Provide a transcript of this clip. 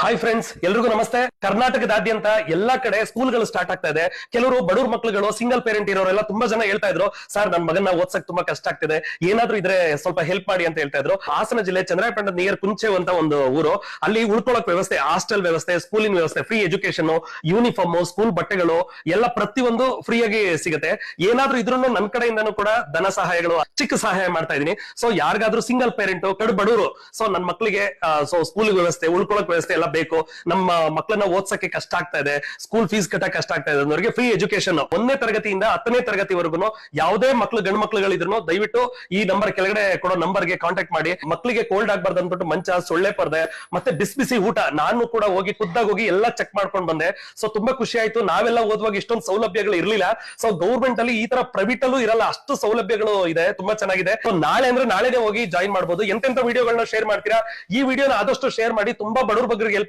Hi friends, ಎಲ್ರಿಗೂ ನಮಸ್ತೆ. ಕರ್ನಾಟಕದಾದ್ಯಂತ ಎಲ್ಲಾ ಕಡೆ ಸ್ಕೂಲ್ಗಳು ಸ್ಟಾರ್ಟ್ ಆಗ್ತಾ ಇದೆ. ಕೆಲವರು ಬಡವ್ರ ಮಕ್ಳುಗಳು, ಸಿಂಗಲ್ ಪೇರೆಂಟ್ ಇರೋರೆಲ್ಲ ತುಂಬಾ ಜನ ಹೇಳ್ತಾ ಇದ್ರು, ಸರ್ ನನ್ನ ಮಗನ ಓದ್ಸಕ್ ತುಂಬಾ ಕಷ್ಟ ಆಗ್ತಿದೆ, ಏನಾದ್ರೂ ಇದ್ರೆ ಸ್ವಲ್ಪ ಹೆಲ್ಪ್ ಮಾಡಿ ಅಂತ ಹೇಳ್ತಾ ಇದ್ರು. ಹಾಸನ ಜಿಲ್ಲೆ ಚಂದ್ರಾಯಪಟ್ಟಣದ ನಿಯರ್ ಕುಂಚೆ ಅಂತ ಒಂದು ಊರು. ಅಲ್ಲಿ ಉಳ್ಕೊಳಕ್ ವ್ಯವಸ್ಥೆ, ಹಾಸ್ಟೆಲ್ ವ್ಯವಸ್ಥೆ, ಸ್ಕೂಲಿನ ವ್ಯವಸ್ಥೆ, ಫ್ರೀ ಎಜುಕೇಶನ್, ಯೂನಿಫಾರ್ಮ್, ಸ್ಕೂಲ್ ಬಟ್ಟೆಗಳು ಎಲ್ಲ ಪ್ರತಿಯೊಂದು ಫ್ರೀ ಆಗಿ ಸಿಗುತ್ತೆ. ಏನಾದ್ರೂ ಇದ್ರೂ ನನ್ನ ಕಡೆಯಿಂದನೂ ಕೂಡ ಧನ ಸಹಾಯಗಳು, ಚಿಕ್ಕ ಸಹಾಯ ಮಾಡ್ತಾ ಇದೀನಿ. ಸೊ ಯಾರಿಗಾದ್ರೂ ಸಿಂಗಲ್ ಪೇರೆಂಟ್, ಕಡು ಬಡವರು, ಸೊ ನನ್ನ ಮಕ್ಕಳಿಗೆ ಸ್ಕೂಲ್ ವ್ಯವಸ್ಥೆ, ಉಳ್ಕೊಳಕ್ ವ್ಯವಸ್ಥೆ ಎಲ್ಲ ಬೇಕು, ನಮ್ಮ ಮಕ್ಕಳನ್ನ ಓದ್ಸಕ್ಕೆ ಕಷ್ಟ ಆಗ್ತಾ ಇದೆ, ಸ್ಕೂಲ್ ಫೀಸ್ ಕಟ್ಟಕ್ಕೆ ಕಷ್ಟ ಆಗ್ತಾ ಇದೆ ಅನ್ನೋರಿಗೆ ಫ್ರೀ ಎಜುಕೇಶನ್ 1ನೇ ತರಗತಿಯಿಂದ 10ನೇ ತರಗತಿವರೆಗೂ ಯಾವುದೇ ಮಕ್ಕಳು, ಗಂಡು ಮಕ್ಕಳುಗಳಿದ್ರು ದಯವಿಟ್ಟು ಈ ನಂಬರ್ ಕೆಳಗಡೆ ಕೊಡೋ ನಂಬರ್ಗೆ ಕಾಂಟ್ಯಾಕ್ಟ್ ಮಾಡಿ. ಮಕ್ಕಳಿಗೆ ಕೋಲ್ಡ್ ಆಗ್ಬಾರ್ದು ಅಂದ್ಬಿಟ್ಟು ಮಂಚ, ಸೊಳ್ಳೆ ಪರ್ದೆ, ಮತ್ತೆ ಬಿಸಿ ಬಿಸಿ ಊಟ ನಾನು ಕೂಡ ಹೋಗಿ ಖುದ್ದಾಗಿ ಹೋಗಿ ಎಲ್ಲ ಚೆಕ್ ಮಾಡ್ಕೊಂಡು ಬಂದೆ. ಸೊ ತುಂಬಾ ಖುಷಿ ಆಯ್ತು. ನಾವೆಲ್ಲ ಓದುವಾಗ ಇಷ್ಟೊಂದು ಸೌಲಭ್ಯಗಳು ಇರ್ಲಿಲ್ಲ. ಸೊ ಗೌರ್ಮೆಂಟ್ ಅಲ್ಲಿ ಈ ತರ ಪ್ರೈವೇಟ್ ಅಲ್ಲೂ ಇರಲ್ಲ, ಅಷ್ಟು ಸೌಲಭ್ಯಗಳು ಇದೆ, ತುಂಬಾ ಚೆನ್ನಾಗಿದೆ. ಸೊ ನಾಳೆ ಅಂದ್ರೆ ನಾಳೆನೇ ಹೋಗಿ ಜಾಯಿನ್ ಮಾಡಬಹುದು. ಎಂತೆಂತ ವಿಡಿಯೋಗಳನ್ನ ಶೇರ್ ಮಾಡ್ತೀರಾ, ಈ ವಿಡಿಯೋನ ಆದಷ್ಟು ಶೇರ್ ಮಾಡಿ. ತುಂಬಾ ಬಡವ್ರ ಬಗ್ಗೆ ಹೆಲ್ಪ್